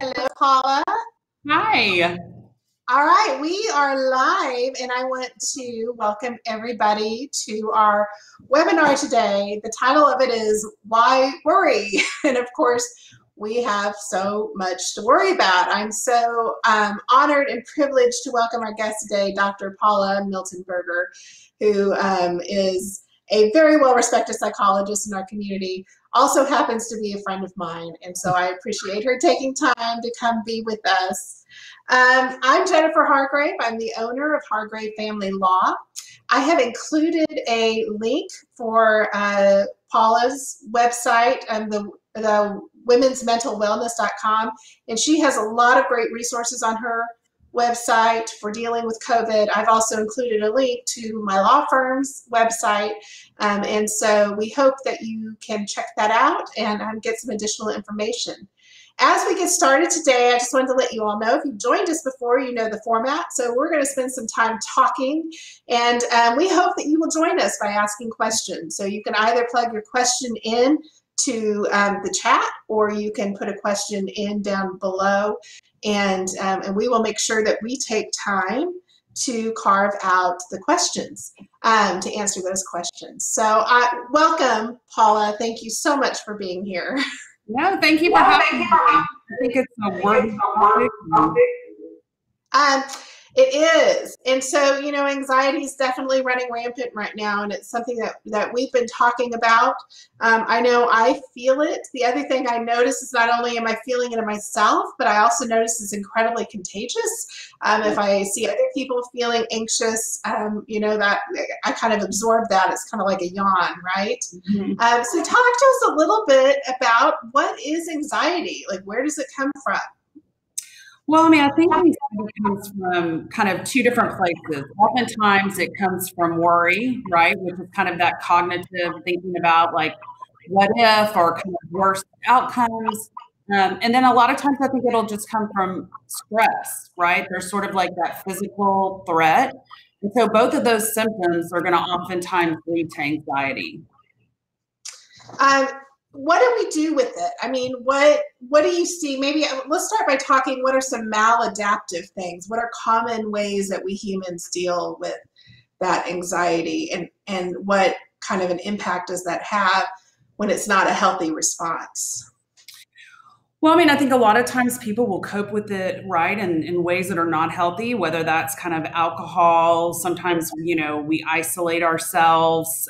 Hello, Paula. Hi. All right, we are live, and I want to welcome everybody to our webinar today. The title of it is Why Worry? And of course, we have so much to worry about. I'm so honored and privileged to welcome our guest today, Dr. Paula Miltenberger, who is a very well-respected psychologist in our community, also happens to be a friend of mine. And so I appreciate her taking time to come be with us. I'm Jennifer Hargrave. I'm the owner of Hargrave Family Law. I have included a link for Paula's website, the womensmentalwellness.com, and she has a lot of great resources on her website for dealing with COVID. I've also included a link to my law firm's website, and so we hope that you can check that out and get some additional information. As we get started today, I just wanted to let you all know, if you've joined us before, you know the format. So we're going to spend some time talking, and we hope that you will join us by asking questions. So you can either plug your question in to the chat, or you can put a question in down below, and we will make sure that we take time to carve out the questions to answer those questions. So welcome, Paula. Thank you so much for being here. No, thank you for having me. I think it's a worthy topic. It is. And so, you know, anxiety is definitely running rampant right now, and it's something that we've been talking about. I know I feel it. The other thing I notice is not only am I feeling it in myself, but I also notice it's incredibly contagious. If I see other people feeling anxious, you know, that I kind of absorb that. It's kind of like a yawn, right? Mm-hmm. So talk to us a little bit about what is anxiety? Like, where does it come from? Well, I mean, I think it comes from kind of two different places. Oftentimes it comes from worry, right? Which is kind of that cognitive thinking about like what if or kind of worst outcomes. And then a lot of times I think it'll just come from stress, right? There's sort of like that physical threat. And so both of those symptoms are going to oftentimes lead to anxiety. What do we do with it? I mean, what do you see? Maybe let's start by talking, what are some maladaptive things? What are common ways that we humans deal with that anxiety, and what kind of an impact does that have when it's not a healthy response? Well, I mean, I think a lot of times people will cope with it, right, in ways that are not healthy, whether that's kind of alcohol. Sometimes, you know, we isolate ourselves.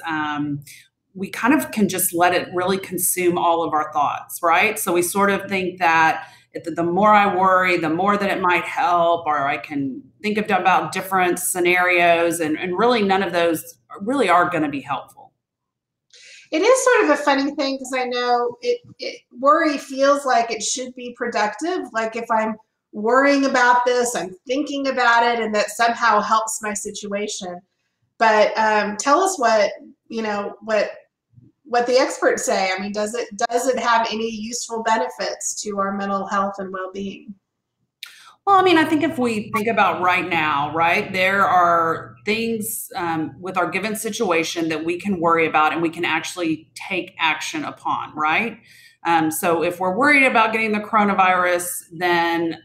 We kind of can just let it really consume all of our thoughts, right? So we sort of think that the more I worry, the more that it might help, or I can think about different scenarios, and really none of those really are going to be helpful. It is sort of a funny thing, because I know worry feels like it should be productive. Like if I'm worrying about this, I'm thinking about it, and that somehow helps my situation. But tell us what the experts say. I mean, does it have any useful benefits to our mental health and well-being? Well, I mean, I think if we think about right now, right, there are things with our given situation that we can worry about and we can actually take action upon, right? So if we're worried about getting the coronavirus, then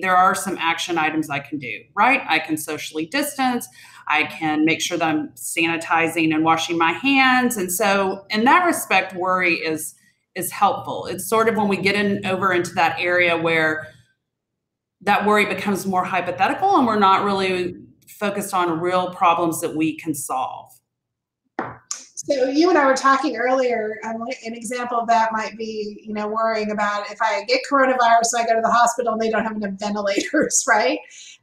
there are some action items I can do, right? I can socially distance. I can make sure that I'm sanitizing and washing my hands. And so in that respect, worry is helpful. It's sort of when we get over into that area where that worry becomes more hypothetical and we're not really focused on real problems that we can solve. So you and I were talking earlier, an example of that might be, you know, worrying about if I get coronavirus, so I go to the hospital and they don't have enough ventilators, right?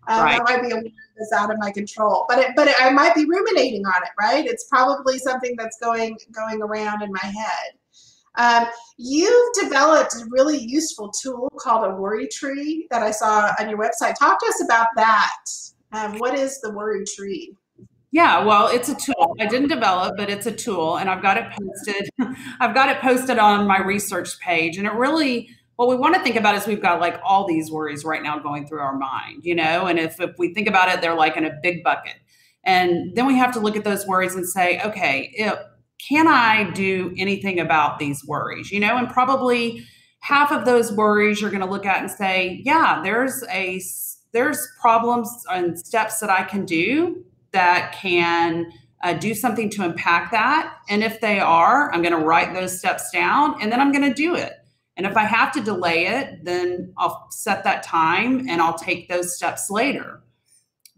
Right. That might be a worry that's out of my control, but I might be ruminating on it, right? It's probably something that's going around in my head. You've developed a really useful tool called a worry tree that I saw on your website. Talk to us about that. What is the worry tree? Yeah, well, it's a tool. I didn't develop, but it's a tool, and I've got it posted. I've got it posted on my research page, and it really, what we want to think about is we've got like all these worries right now going through our mind, you know, and if we think about it, they're like in a big bucket. And then we have to look at those worries and say, okay, can I do anything about these worries, you know, and probably half of those worries you're going to look at and say, yeah, there's problems and steps that I can do that can do something to impact that. And if they are, I'm going to write those steps down and then I'm going to do it. And if I have to delay it, then I'll set that time and I'll take those steps later.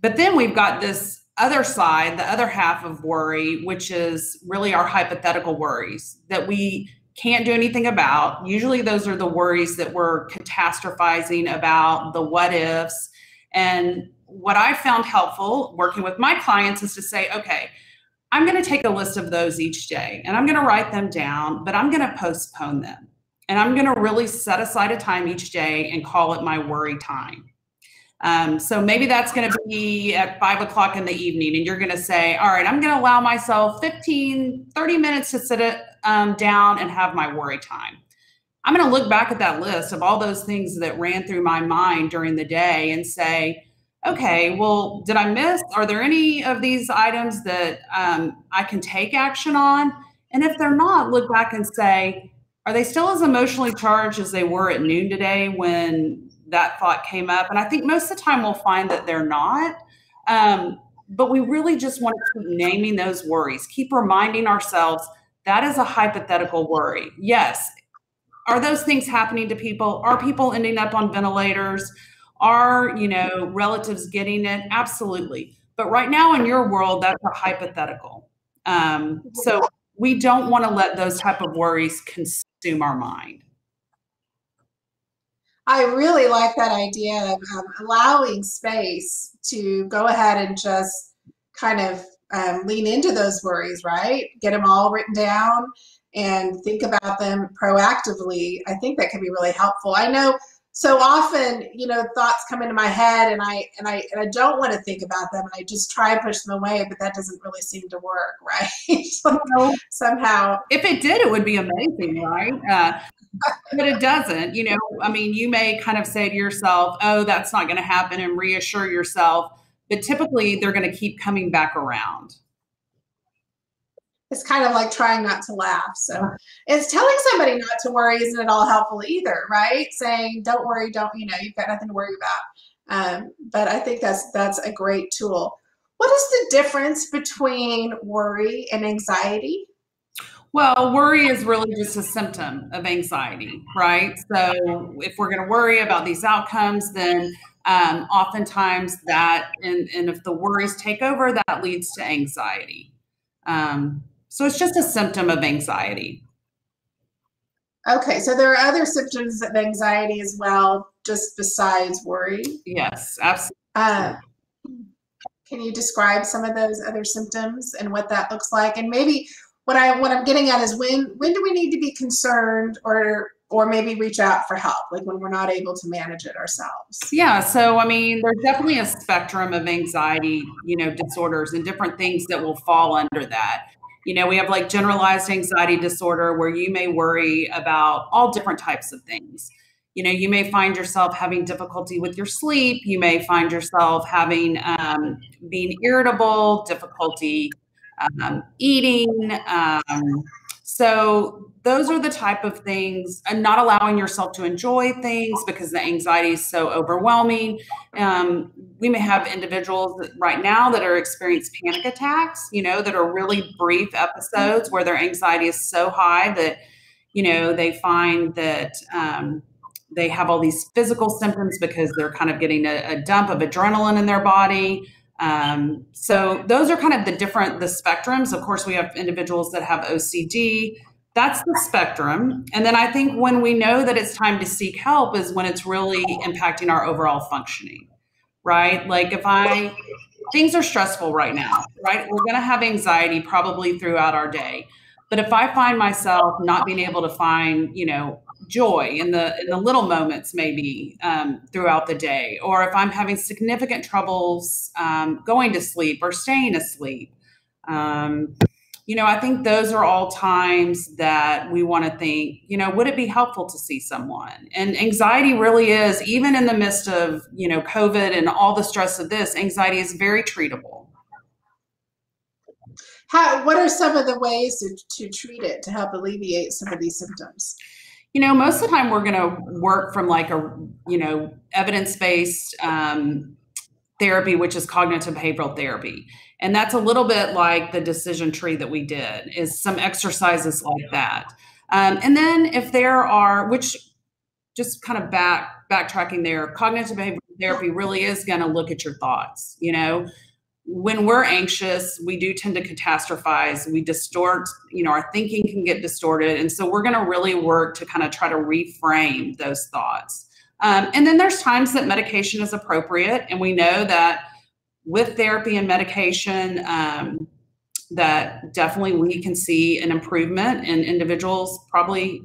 But then we've got this other side, the other half of worry, which is really our hypothetical worries that we can't do anything about. Usually those are the worries that we're catastrophizing about, the what ifs. And what I found helpful working with my clients is to say, okay, I'm going to take a list of those each day and I'm going to write them down, but I'm going to postpone them. And I'm going to really set aside a time each day and call it my worry time. So maybe that's going to be at 5 o'clock in the evening and you're going to say, all right, I'm going to allow myself 15, 30 minutes to sit it down and have my worry time. I'm going to look back at that list of all those things that ran through my mind during the day and say, okay, well, did I miss? Are there any of these items that I can take action on? And if they're not, look back and say, are they still as emotionally charged as they were at noon today when that thought came up? And I think most of the time we'll find that they're not. But we really just want to keep naming those worries, keep reminding ourselves that is a hypothetical worry. Yes. Are those things happening to people? Are people ending up on ventilators? Are, relatives getting it? Absolutely. But right now in your world, that's a hypothetical. So we don't want to let those type of worries consume our mind. I really like that idea of allowing space to go ahead and just kind of lean into those worries, right? Get them all written down and think about them proactively. I think that can be really helpful. I know so often, thoughts come into my head and I don't want to think about them and I just try and push them away, but that doesn't really seem to work, right? Somehow. If it did, it would be amazing, right? But it doesn't, you may kind of say to yourself, oh, that's not going to happen and reassure yourself, but typically they're going to keep coming back around. It's kind of like trying not to laugh. So it's telling somebody not to worry isn't at all helpful either, right? Saying, don't worry, you've got nothing to worry about. But I think that's a great tool. What is the difference between worry and anxiety? Well, worry is really just a symptom of anxiety, right? So if we're going to worry about these outcomes, then oftentimes that, and if the worries take over, that leads to anxiety. So it's just a symptom of anxiety. Okay, so there are other symptoms of anxiety as well, just besides worry? Yes, absolutely. Can you describe some of those other symptoms and what that looks like? And maybe what I'm getting at is when do we need to be concerned or maybe reach out for help, like when we're not able to manage it ourselves? Yeah, so there's definitely a spectrum of anxiety, disorders and different things that will fall under that. We have like generalized anxiety disorder where you may worry about all different types of things. You may find yourself having difficulty with your sleep. You may find yourself having being irritable, difficulty eating. So those are the type of things, and not allowing yourself to enjoy things because the anxiety is so overwhelming. We may have individuals right now that are experiencing panic attacks, that are really brief episodes where their anxiety is so high that, they find that they have all these physical symptoms because they're kind of getting a dump of adrenaline in their body. So those are kind of the spectrums. Of course, we have individuals that have OCD. That's the spectrum. And then I think when we know that it's time to seek help is when it's really impacting our overall functioning, right? Like things are stressful right now, right? We're going to have anxiety probably throughout our day. But if I find myself not being able to find, joy in the little moments maybe throughout the day, or if I'm having significant troubles going to sleep or staying asleep, I think those are all times that we want to think, would it be helpful to see someone? And anxiety really is, even in the midst of, COVID and all the stress of this, anxiety is very treatable. What are some of the ways to treat it, to help alleviate some of these symptoms? Most of the time we're going to work from like a, evidence-based therapy, which is cognitive behavioral therapy. And that's a little bit like the decision tree that we did, is some exercises like that. And then if there are, which just kind of backtracking there, cognitive behavioral therapy really is going to look at your thoughts. When we're anxious, we do tend to catastrophize. We distort, our thinking can get distorted. And so we're going to really work to kind of try to reframe those thoughts. And then there's times that medication is appropriate. And we know that with therapy and medication, that definitely we can see an improvement in individuals, probably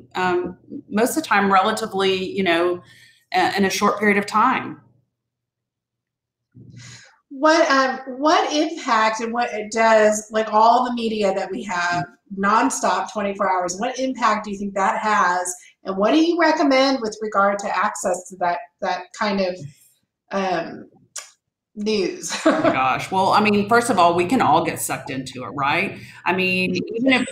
most of the time relatively, in a short period of time. What impact and what it does, like all the media that we have nonstop 24 hours, what impact do you think that has? And what do you recommend with regard to access to that kind of news? Oh my gosh. Well, I mean, first of all, we can all get sucked into it, right? I mean, even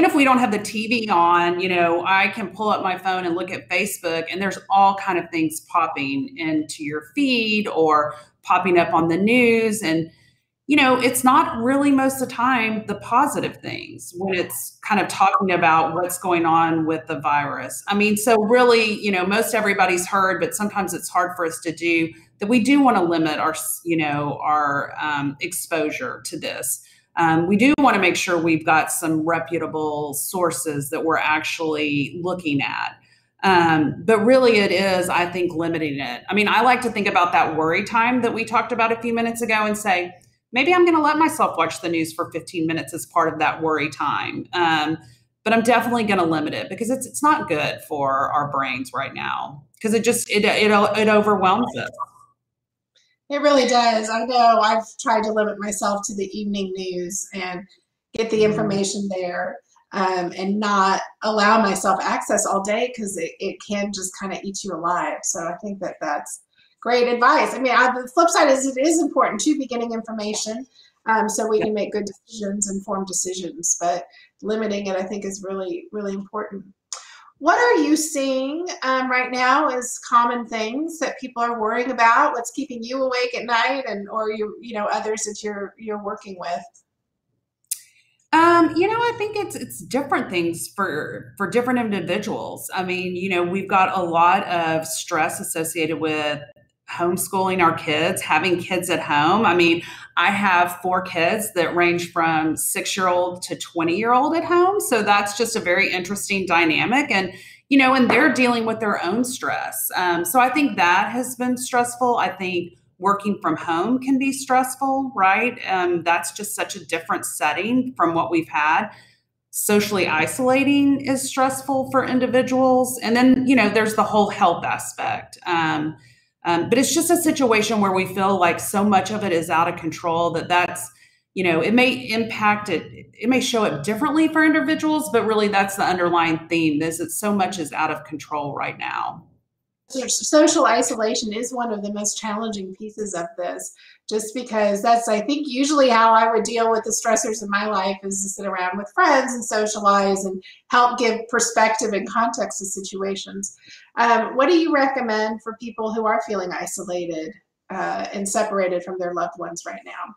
if we don't have the TV on, I can pull up my phone and look at Facebook, and there's all kind of things popping into your feed or popping up on the news. And, it's not really most of the time the positive things when it's kind of talking about what's going on with the virus. I mean, so really, most everybody's heard, but sometimes it's hard for us to do that. We do want to limit our exposure to this. We do want to make sure we've got some reputable sources that we're actually looking at. But really it is, I think, limiting it. I mean, I like to think about that worry time that we talked about a few minutes ago and say, maybe I'm going to let myself watch the news for 15 minutes as part of that worry time. But I'm definitely going to limit it because it's not good for our brains right now, because it overwhelms us. It really does. I know I've tried to limit myself to the evening news and get the information there, and not allow myself access all day, because it can just kind of eat you alive. So I think that's great advice. I mean, the flip side is it is important to be getting information, so we can make good decisions, informed decisions, but limiting it, I think, is really, really important. What are you seeing right now as common things that people are worrying about? What's keeping you awake at night, or others that you're working with? I think it's different things for different individuals. I mean, we've got a lot of stress associated with homeschooling our kids, having kids at home. I mean, I have 4 kids that range from 6-year-old to 20-year-old at home. So that's just a very interesting dynamic. And, and they're dealing with their own stress. So I think that has been stressful. I think working from home can be stressful, right? That's just such a different setting from what we've had. Socially isolating is stressful for individuals. And then, there's the whole health aspect. But it's just a situation where we feel like so much of it is out of control that's, it may impact it. It may show up differently for individuals, but really that's the underlying theme, is that so much is out of control right now. Social isolation is one of the most challenging pieces of this, just because that's, I think, usually how I would deal with the stressors in my life, is to sit around with friends and socialize and help give perspective and context to situations. What do you recommend for people who are feeling isolated and separated from their loved ones right now?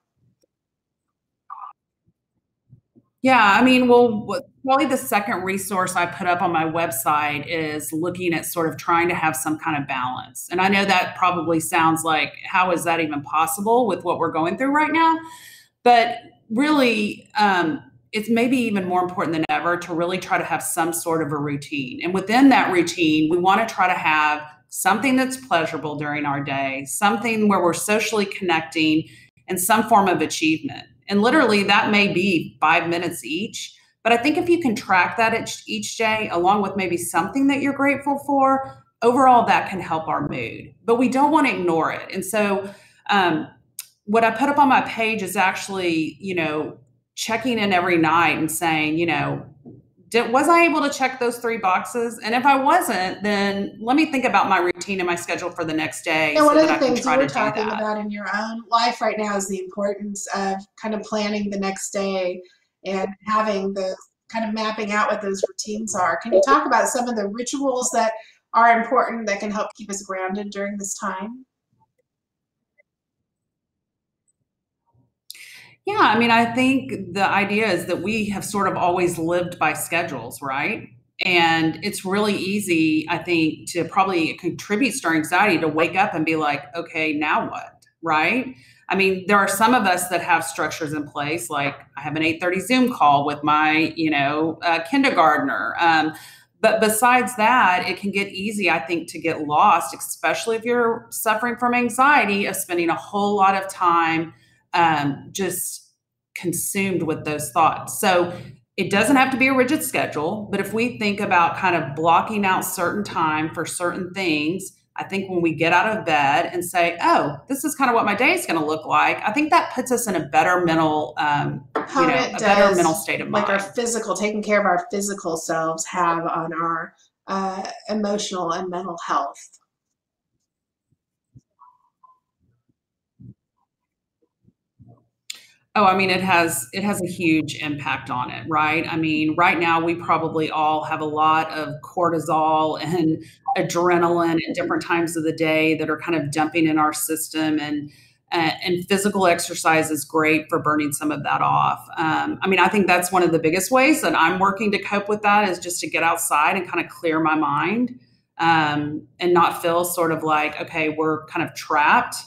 Yeah, I mean, well, probably the second resource I put up on my website is looking at sort of trying to have some kind of balance. And I know that probably sounds like, how is that even possible with what we're going through right now? But really, it's maybe even more important than ever to really try to have some sort of a routine. And within that routine, we want to try to have something that's pleasurable during our day, something where we're socially connecting, and some form of achievement. And literally that may be 5 minutes each. But I think if you can track that each day, along with maybe something that you're grateful for, overall that can help our mood. But we don't want to ignore it. And so what I put up on my page is actually, checking in every night and saying, was I able to check those 3 boxes? And if I wasn't, then let me think about my routine and my schedule for the next day. And one of the things you were talking about in your own life right now is the importance of kind of planning the next day and having the kind of mapping out what those routines are. Can you talk about some of the rituals that are important that can help keep us grounded during this time? Yeah, I mean, I think the idea is that we have sort of always lived by schedules, right? And it's really easy, I think, to probably contributes to our anxiety to wake up and be like, okay, now what? Right? I mean, there are some of us that have structures in place, like I have an 8:30 Zoom call with my, kindergartner. But besides that, it can get easy, I think, to get lost, especially if you're suffering from anxiety, of spending a whole lot of time just consumed with those thoughts. So it doesn't have to be a rigid schedule, but if we think about kind of blocking out certain time for certain things, I think when we get out of bed and say, "Oh, this is kind of what my day is going to look like," I think that puts us in a better mental, better mental state of mind. Like our physical, taking care of our physical selves, have on our emotional and mental health. Oh, I mean, it has a huge impact on it, right? I mean, right now we probably all have a lot of cortisol and adrenaline at different times of the day that are kind of dumping in our system, and physical exercise is great for burning some of that off. I mean, I think that's one of the biggest ways that I'm working to cope with that is just to get outside and kind of clear my mind, and not feel sort of like, okay, we're kind of trapped.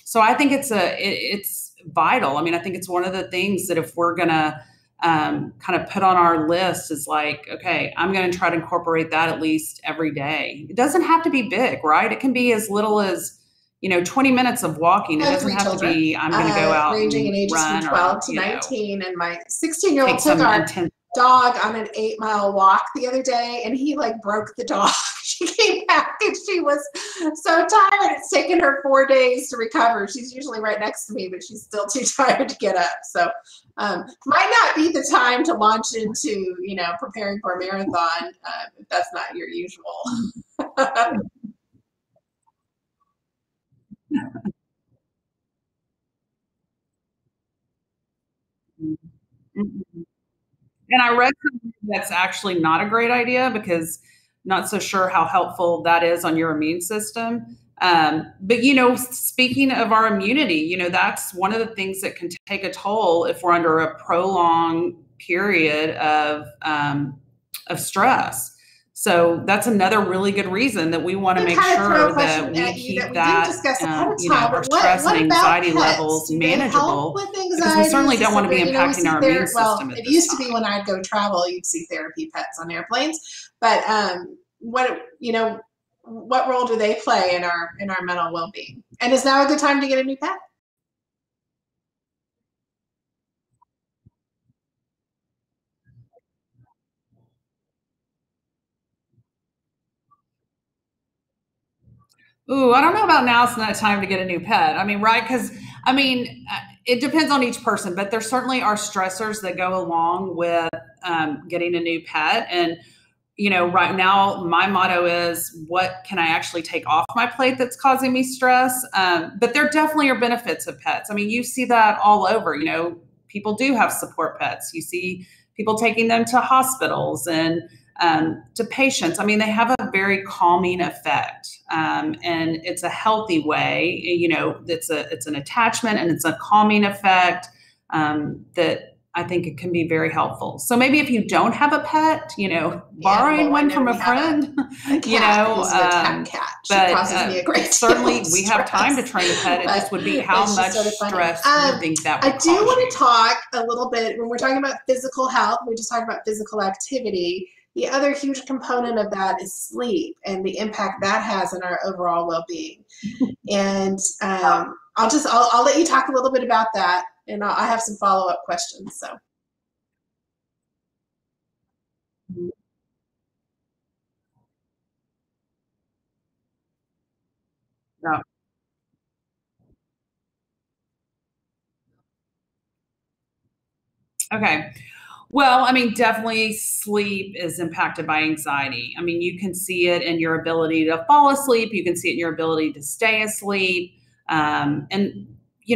So I think it's vital. I mean, I think it's one of the things that if we're gonna kind of put on our list is like, okay, I'm going to try to incorporate that at least every day. It doesn't have to be big, right? It can be as little as 20 minutes of walking. It doesn't have to be, I'm going to go out ranging in and ages run from 12 or, to 19. And my 16-year-old take took some our intense. dog on an 8-mile walk the other day, and he like broke the dog. She came back and she was so tired. It's taken her 4 days to recover. She's usually right next to me, but she's still too tired to get up. So might not be the time to launch into preparing for a marathon if that's not your usual. Mhm. And I read something that's actually not a great idea because not so sure how helpful that is on your immune system. But speaking of our immunity, that's one of the things that can take a toll if we're under a prolonged period of stress. So that's another really good reason that we want to make sure that we keep that, our stress and anxiety levels manageable, because we certainly don't want to be impacting our immune system at this time. It used to be when I'd go travel, you'd see therapy pets on airplanes, but what role do they play in our mental well-being? And is now a good time to get a new pet? Ooh, I don't know about now. It's not time to get a new pet. I mean, right? Because it depends on each person, but there certainly are stressors that go along with getting a new pet. And right now my motto is, what can I actually take off my plate that's causing me stress? But there definitely are benefits of pets. I mean, you see that all over. People do have support pets. You see people taking them to hospitals and to patients. I mean, they have a very calming effect, and it's a healthy way. It's an attachment and it's a calming effect that I think it can be very helpful. So maybe if you don't have a pet, borrowing one from a friend, a cat. She causes me a great certainly we have time to train a pet. It just would be how much stress you think that would I do want to talk a little bit when we're talking about physical health. We just talked about physical activity. The other huge component of that is sleep and the impact that has on our overall well-being. And I'll let you talk a little bit about that, and I have some follow-up questions. So. Yeah. Okay. Well, I mean, definitely sleep is impacted by anxiety. I mean, you can see it in your ability to fall asleep. You can see it in your ability to stay asleep. And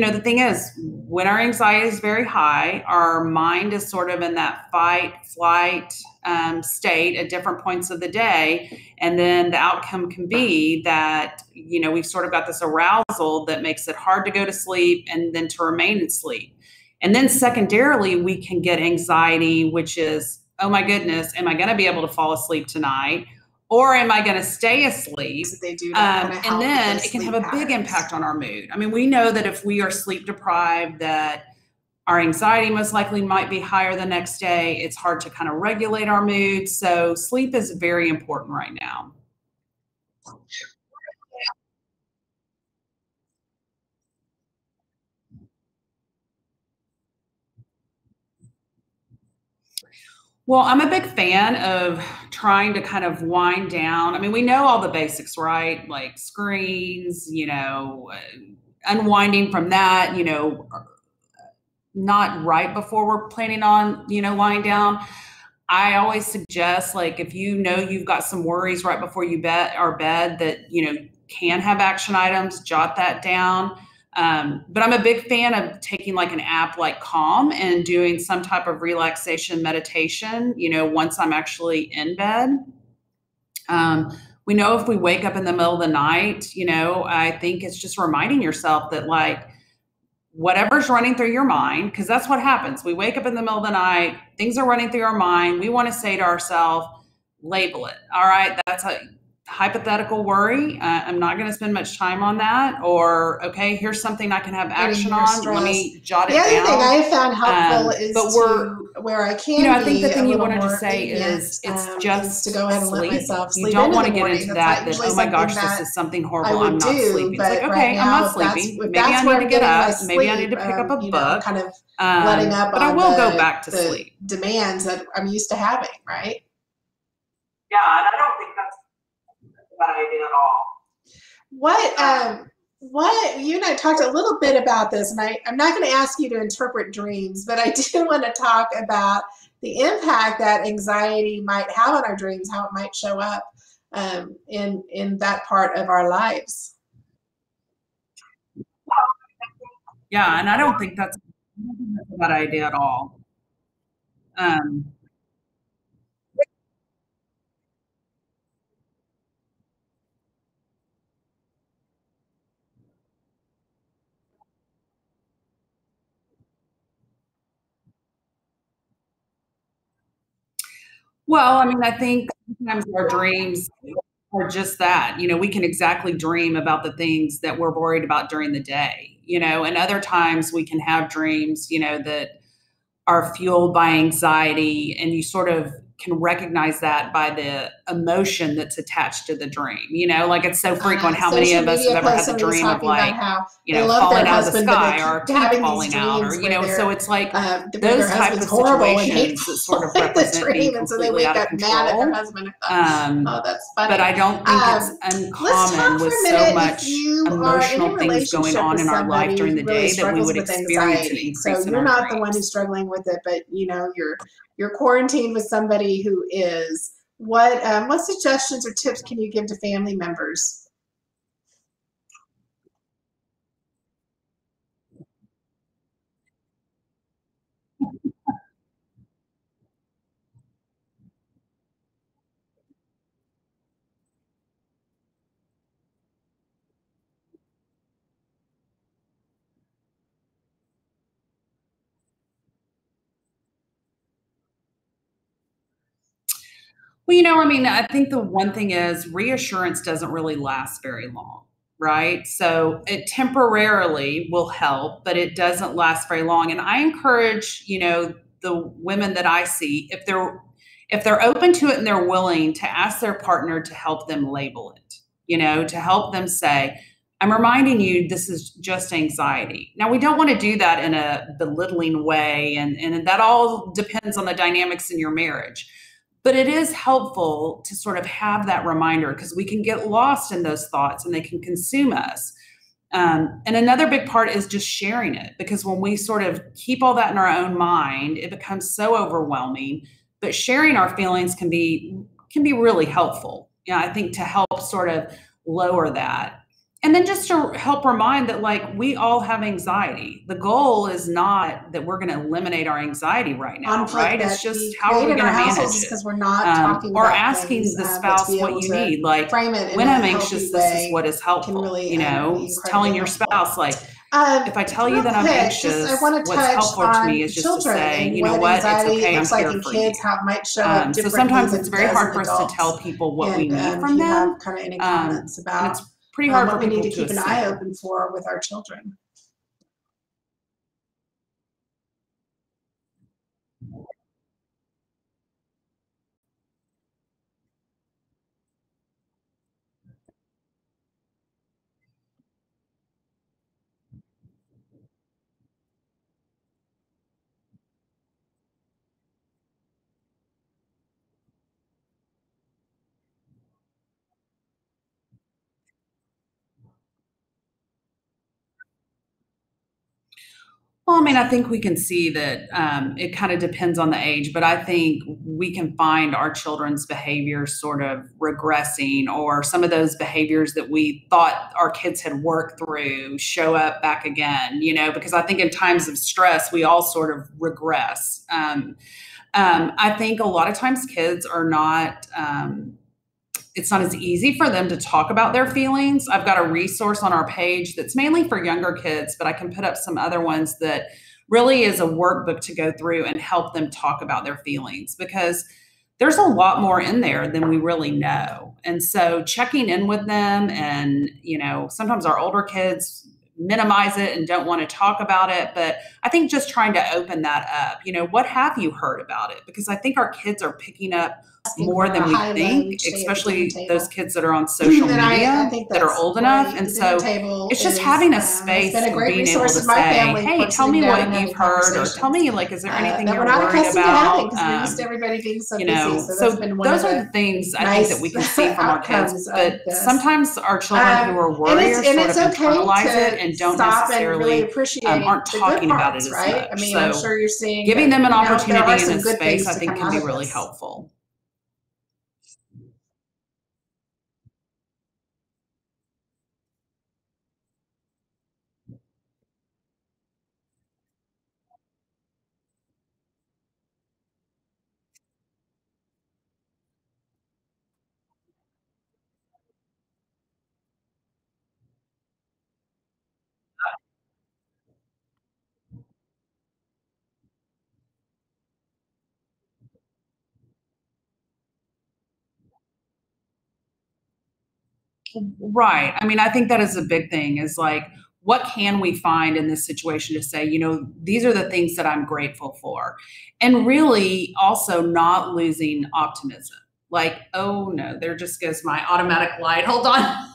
the thing is, when our anxiety is very high, our mind is sort of in that fight, flight state at different points of the day. And then the outcome can be that, we've sort of got this arousal that makes it hard to go to sleep and then to remain in sleep. And then secondarily, we can get anxiety, which is, oh my goodness, am I going to be able to fall asleep tonight? Or am I going to stay asleep? They do that and then it can have a big impact on our mood. I mean, we know that if we are sleep deprived, that our anxiety most likely might be higher the next day. It's hard to kind of regulate our mood. So sleep is very important right now. Well, I'm a big fan of trying to kind of wind down. I mean, we know all the basics, right? Like screens, unwinding from that, not right before we're planning on, lying down. I always suggest, like, if you've got some worries right before you bed that, can have action items, jot that down. But I'm a big fan of taking like an app like Calm and doing some type of relaxation meditation, once I'm actually in bed. We know if we wake up in the middle of the night, I think it's just reminding yourself that, like, whatever's running through your mind, because that's what happens. We wake up in the middle of the night, things are running through our mind. We want to say to ourselves, label it. All right, that's a hypothetical worry. I'm not going to spend much time on that. Or, okay, here's something I can have action on. Stress. Let me jot it down. The other thing I have found helpful is where I can I think the thing you wanted to say is it's just to go ahead and sleep. let myself sleep. You don't want to get into that, oh my gosh, this is something horrible, I'm not sleeping. It's like, okay, I'm not sleeping. Maybe I need to get up. Maybe I need to pick up a book. Kind of letting up but I will go back to sleep. Demands that I'm used to having, right? Yeah, and I don't think that's a bad idea at all. What you and I talked a little bit about this, and I'm not going to ask you to interpret dreams, but I do want to talk about the impact that anxiety might have on our dreams, how it might show up in that part of our lives. Yeah, and I don't think that's a bad idea at all. Well, I mean, I think sometimes our dreams are just that. We can exactly dream about the things that we're worried about during the day, and other times we can have dreams, that are fueled by anxiety, and you sort of can recognize that by the emotion that's attached to the dream. Like, it's so frequent. How many of us have ever had the dream of, like, falling out of the sky, or a tooth falling out, or, so it's like those type of situations that sort of represent being completely out of control. That's funny. But I don't think it's uncommon with so much emotional things going on in our life during the day that we would experience an increase in our dreams. So you're not the one who's struggling with it, but you're quarantined with somebody who is. What suggestions or tips can you give to family members? Well, I mean, I think the one thing is reassurance doesn't really last very long, right? So it temporarily will help, but it doesn't last very long. And I encourage, the women that I see, if they're open to it and they're willing to ask their partner to help them label it, to help them say, I'm reminding you, this is just anxiety. Now, we don't want to do that in a belittling way, and that all depends on the dynamics in your marriage. But it is helpful to sort of have that reminder, because we can get lost in those thoughts and they can consume us. And another big part is just sharing it, because when we sort of keep all that in our own mind, it becomes so overwhelming. But sharing our feelings can be really helpful. I think, to help sort of lower that. And then just to help remind that, like, we all have anxiety. The goal is not that we're going to eliminate our anxiety right now, Conflict right? that It's just we how are create we in going our to households manage is it? because we're not talking Or about things, asking the but to be spouse what able you to need. Like, frame it in when a I'm healthy anxious, this is way what is can helpful. really You know, be incredibly telling your helpful. spouse, like, if I tell you Real that I'm quick, just I anxious, want to what's touch helpful to me on is just to children say, and you know what what, it's anxiety okay, I'm looks like here in for kids, you. how it might show up So differently sometimes than it's it very does hard in for us to adults. tell people what we And need if from you have them. kind of any And comments about it's pretty hard for what we need people to to keep an eye assume. open for with our children. Well, I mean, I think we can see that it kind of depends on the age, but I think we can find our children's behaviors sort of regressing, or some of those behaviors that we thought our kids had worked through show up back again, you know, because I think in times of stress, we all sort of regress. I think a lot of times kids are not. It's not as easy for them to talk about their feelings. I've got a resource on our page that's mainly for younger kids, but I can put up some other ones that really is a workbook to go through and help them talk about their feelings, because there's a lot more in there than we really know. And so checking in with them, and, you know, sometimes our older kids minimize it and don't want to talk about it, but I think just trying to open that up, you know, what have you heard about it? Because I think our kids are picking up Asking for more a than we high low think, each day at the dinner especially those table. kids that are on social And I media think that are that's old enough. great. And The dinner so table it's just is having a has space been a of great being able resource to in my say, family hey, for tell sitting me down what and you've having heard, or tell conversations me, like, is there anything that we're you're not worried accustomed to having about? because we're used to everybody being so You busy. know, So that's so been one of those are the the things I think that nice we can see from our kids. outcomes of But this. sometimes our children who are And worriers sort it's of okay internalize it to and don't stop and really necessarily appreciate aren't the good talking about it parts, as right? I much. mean, I'm So sure you're seeing giving that, them an you know, there are opportunity in a some good space, things I to think, come can out be of really this. helpful. Right. I mean, I think that is a big thing, is like, what can we find in this situation to say, you know, these are the things that I'm grateful for? And really also not losing optimism. Like, oh no, there just goes my automatic light. Hold on.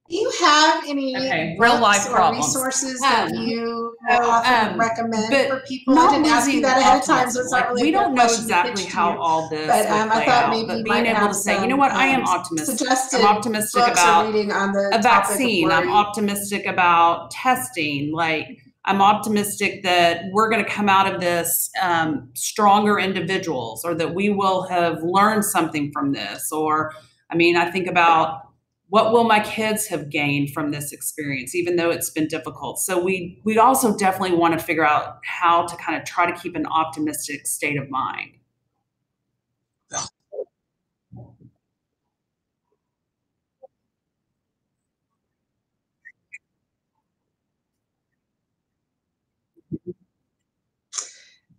Do you have any Okay, real books life or problems. resources that you So, often recommend for but people? I not didn't ask you losing that ahead of time, so optimism. it's not Like, really we a fair don't know question to exactly pitch to how you. all this But will I play thought out, maybe but you being might able have to say, you know some what, I am optimistic. I'm suggested optimistic books or about reading on the a topic of vaccine. I'm worry. optimistic about testing. Like, I'm optimistic that we're going to come out of this stronger individuals, or that we will have learned something from this. Or, I mean, I think about, what will my kids have gained from this experience, even though it's been difficult. So we also definitely want to figure out how to kind of try to keep an optimistic state of mind.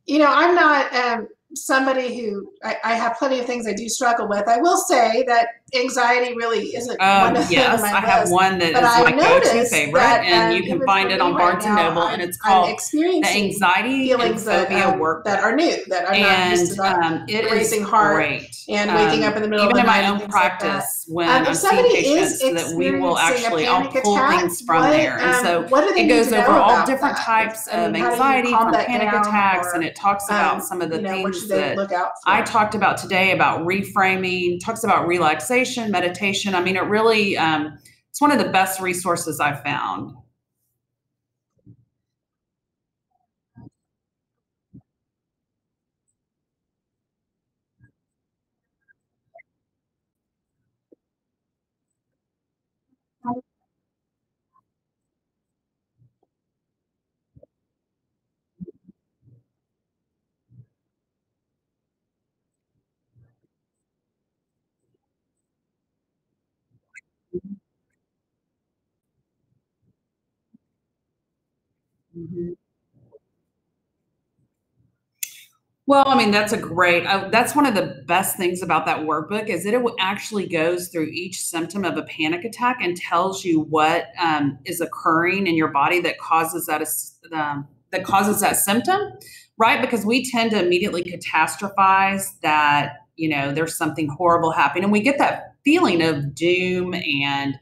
You know, I'm not somebody who I have plenty of things I do struggle with. I will say that anxiety really isn't one of them in Yes, my I have list. one that But is I my go-to noticed favorite, that and you can even find for it me on right Barnes and now, Noble, and it's I'm called The experiencing Anxiety and feelings Phobia that Workbook. are new, that I'm not used And to, that it the is racing heart great. and waking up in the middle of Even the in my night and own things like that. practice, when If I'm seeing somebody is patients, that we will experiencing a actually, I'll panic pull attack, things from there. And so what do they it need goes to over know all about different that? types I of mean, how do you anxiety calm from that panic down, attacks. And or it talks about some of you the know, what things should they that look out I for? talked about today, about reframing, talks about relaxation, meditation. I mean, it really, it's one of the best resources I've found. Well, I mean, that's one of the best things about that workbook is that it actually goes through each symptom of a panic attack and tells you what is occurring in your body that causes that causes that symptom, right? Because we tend to immediately catastrophize that, there's something horrible happening. And we get that feeling of doom and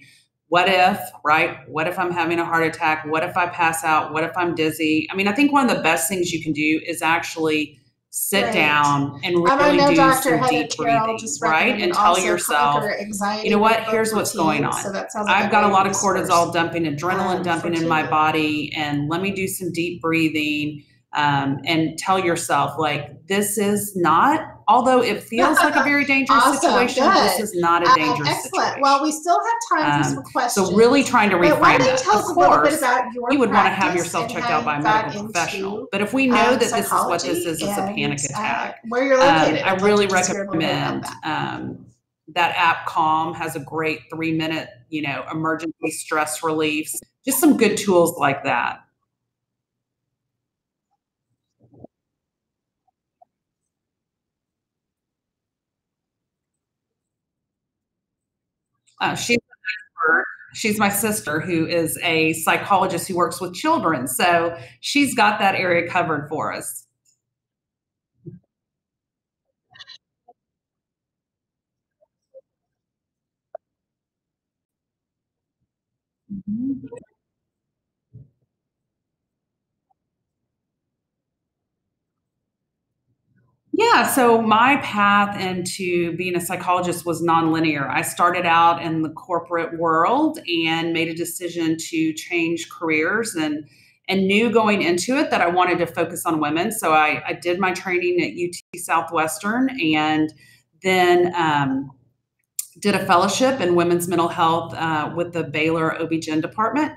what if, right? What if I'm having a heart attack? What if I pass out? What if I'm dizzy? I mean, I think one of the best things you can do is actually sit Right. down and I really know do Dr. some Heather deep Carroll breathing, just right? recommended And tell also yourself, Conquer Anxiety you know with what, Book here's what's going Routine. on. So that sounds like I've a got a great lot of resource, cortisol dumping, adrenaline dumping in my Katie. body, and let me do some deep breathing. And tell yourself, like, this is not, although it feels like a very dangerous Awesome. situation, Good. this is not a dangerous Excellent. situation. Well, we still have time for some questions. So really trying to But why reframe don't you that. tell Of us a little bit course, about your you would want to have practice yourself and checked how out by a you medical got professional. into But if we know that this is what psychology this is a panic attack, where you're located. I I'd like really to just hear a little bit about recommend that app Calm has a great 3-minute, emergency stress reliefs, just some good tools like that. She's an expert. She's my sister, who is a psychologist who works with children. So she's got that area covered for us. Mhm. Yeah, so my path into being a psychologist was nonlinear. I started out in the corporate world and made a decision to change careers and knew going into it that I wanted to focus on women. So I did my training at UT Southwestern and then did a fellowship in women's mental health with the Baylor OB-GYN department.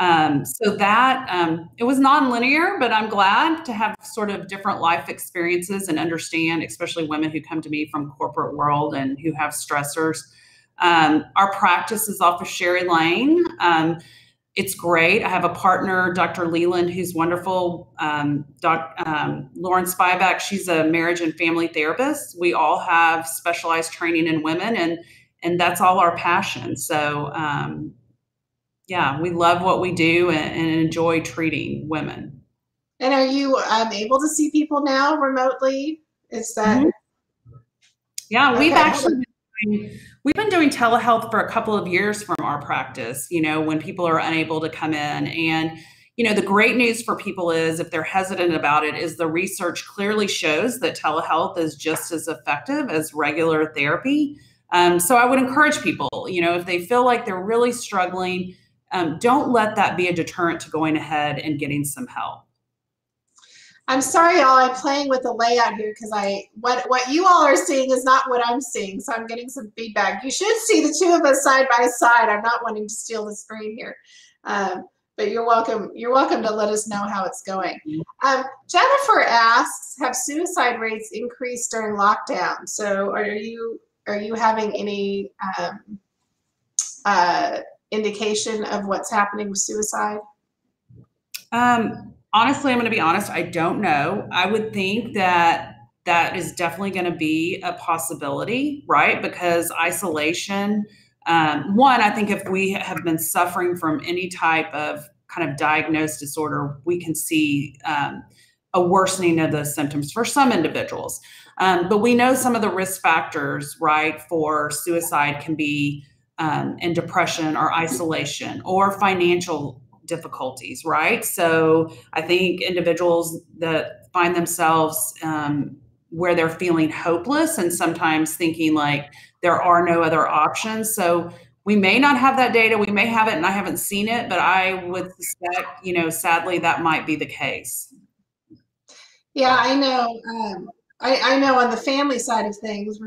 So that it was nonlinear, but I'm glad to have sort of different life experiences and understand, especially women who come to me from corporate world and who have stressors. Our practice is off of Sherry Lane. It's great. I have a partner, Dr. Leland, who's wonderful. Lauren Spivak, she's a marriage and family therapist. We all have specialized training in women, and that's all our passion. So yeah, we love what we do and enjoy treating women. And are you able to see people now remotely? Is that Yeah, okay? We've been doing telehealth for a couple of years from our practice, when people are unable to come in. And, the great news for people is if they're hesitant about it, is the research clearly shows that telehealth is just as effective as regular therapy. So I would encourage people, if they feel like they're really struggling, don't let that be a deterrent to going ahead and getting some help. I'm sorry, y'all. I'm playing with the layout here because what you all are seeing is not what I'm seeing. So I'm getting some feedback. You should see the two of us side by side. I'm not wanting to steal the screen here, but you're welcome. You're welcome to let us know how it's going. Jennifer asks, have suicide rates increased during lockdown? So are you having any indication of what's happening with suicide? Honestly, I'm going to be honest. I don't know. I would think that that is definitely going to be a possibility, right? Because isolation, one, I think if we have been suffering from any type of kind of diagnosed disorder, we can see a worsening of those symptoms for some individuals. But we know some of the risk factors, right, for suicide can be in depression or isolation or financial difficulties, right? So I think individuals that find themselves where they're feeling hopeless and sometimes thinking like there are no other options. So we may not have that data. We may have it and I haven't seen it, but I would suspect, sadly, that might be the case. Yeah, I know. I know on the family side of things,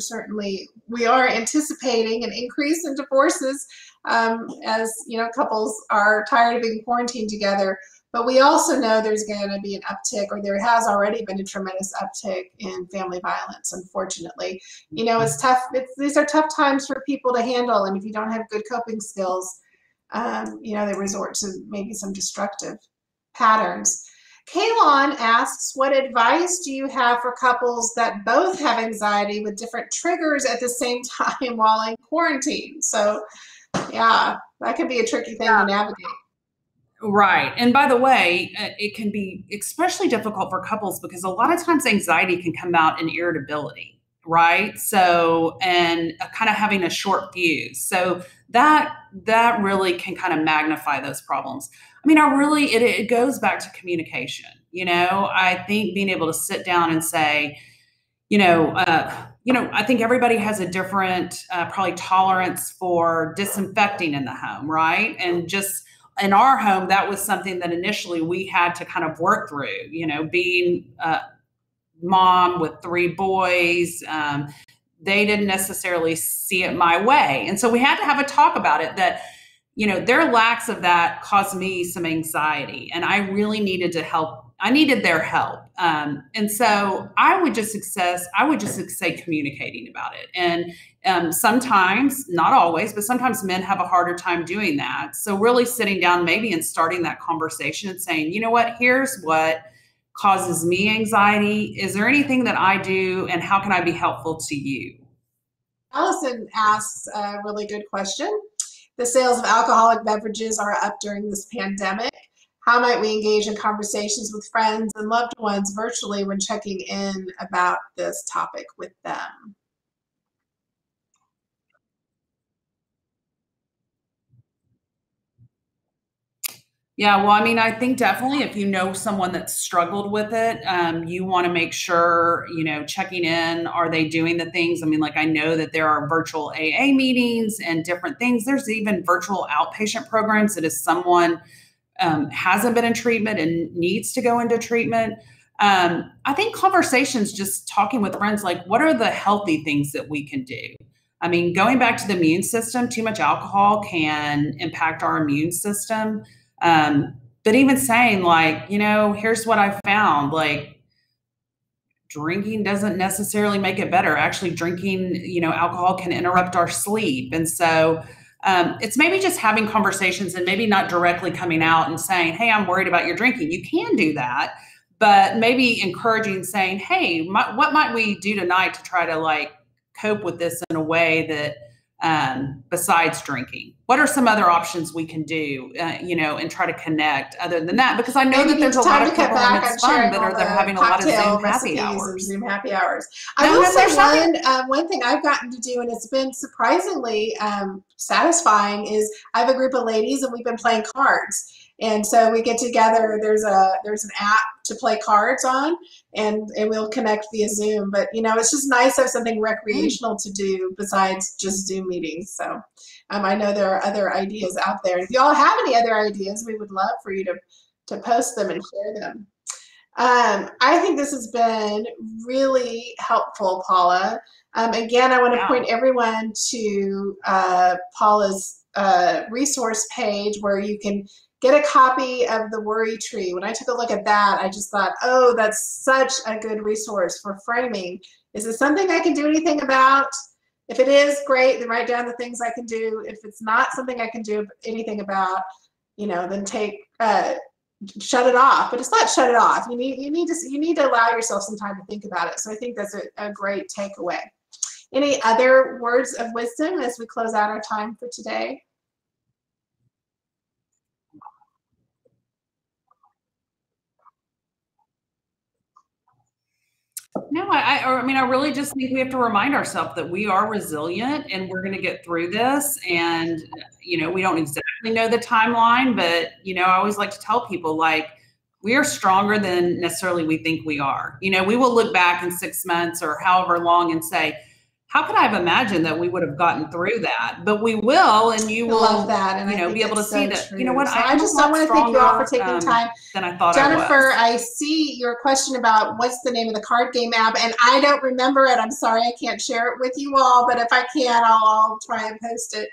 we are anticipating an increase in divorces as couples are tired of being quarantined together. But we also know there's going to be an uptick, or there has already been a tremendous uptick in family violence. Unfortunately, it's tough. These are tough times for people to handle, and if you don't have good coping skills, they resort to maybe some destructive patterns. Kaylon asks, what advice do you have for couples that both have anxiety with different triggers at the same time while in quarantine? So yeah, that could be a tricky thing to navigate. Right. And by the way, it can be especially difficult for couples because a lot of times anxiety can come out in irritability, right? So, and kind of having a short fuse. So that really can kind of magnify those problems. I mean, it goes back to communication. I think being able to sit down and say, I think everybody has a different probably tolerance for disinfecting in the home, right? And just in our home, that was something that initially we had to kind of work through, being a mom with 3 boys. They didn't necessarily see it my way. And so we had to have a talk about it that, their lacks of that caused me some anxiety, and I really needed to help. I needed their help. And so I would just say communicating about it. And sometimes, not always, but sometimes men have a harder time doing that. So really sitting down maybe and starting that conversation and saying, you know what, here's what causes me anxiety. Is there anything that I do, and how can I be helpful to you? Allison asks a really good question. The sales of alcoholic beverages are up during this pandemic. How might we engage in conversations with friends and loved ones virtually when checking in about this topic with them? Yeah, well, I mean, I think definitely if you know someone that's struggled with it, you want to make sure, checking in, are they doing the things? I mean, like I know that there are virtual AA meetings and different things. There's even virtual outpatient programs that if someone hasn't been in treatment and needs to go into treatment. I think conversations, just talking with friends, like what are the healthy things that we can do? I mean, going back to the immune system, too much alcohol can impact our immune system. But even saying like, here's what I found, like drinking doesn't necessarily make it better. Actually drinking, alcohol can interrupt our sleep. And so it's maybe just having conversations and maybe not directly coming out and saying, hey, I'm worried about your drinking. You can do that, but maybe encouraging, saying, hey, what might we do tonight to try to like cope with this in a way that besides drinking? What are some other options we can do, and try to connect other than that? Because I know that there's a lot of people and it's fun that they're having a lot of Zoom happy hours. Zoom happy hours. I will say one thing I've gotten to do, and it's been surprisingly satisfying, is I have a group of ladies and we've been playing cards. And so we get together, there's an app to play cards on, and we'll connect via Zoom. But, it's just nice to have something recreational to do besides just Zoom meetings. So I know there are other ideas out there. If you all have any other ideas, we would love for you to post them and share them. I think this has been really helpful, Paula. Again, I want to point everyone to Paula's resource page where you can get a copy of the Worry Tree. When I took a look at that, I just thought, oh, that's such a good resource for framing. Is it something I can do anything about? If it is, great, then write down the things I can do. If it's not something I can do anything about, then shut it off. But it's not shut it off. You need to allow yourself some time to think about it. So I think that's a great takeaway. Any other words of wisdom as we close out our time for today? No, I really just think we have to remind ourselves that we are resilient and we're going to get through this. And, we don't exactly know the timeline, but, I always like to tell people, like, we are stronger than necessarily we think we are. We will look back in 6 months or however long and say, how could I have imagined that we would have gotten through that? But we will, and you will love that, and be able to see that. You know what? So I just want to thank you all for taking time. Than I thought. Jennifer, I see your question about what's the name of the card game app, and I don't remember it. I'm sorry, I can't share it with you all, but if I can, I'll try and post it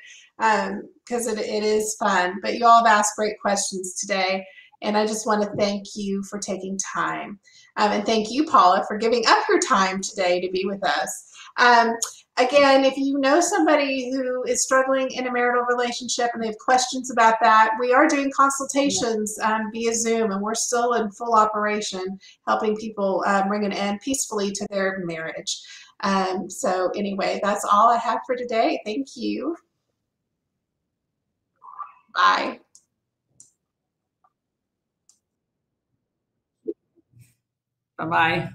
because it is fun. But you all have asked great questions today, and I just want to thank you for taking time. And thank you, Paula, for giving up your time today to be with us. Um, Again, if you know somebody who is struggling in a marital relationship and they have questions about that, we are doing consultations via Zoom, and we're still in full operation helping people bring an end peacefully to their marriage. So anyway, that's all I have for today. Thank you. Bye. Bye bye.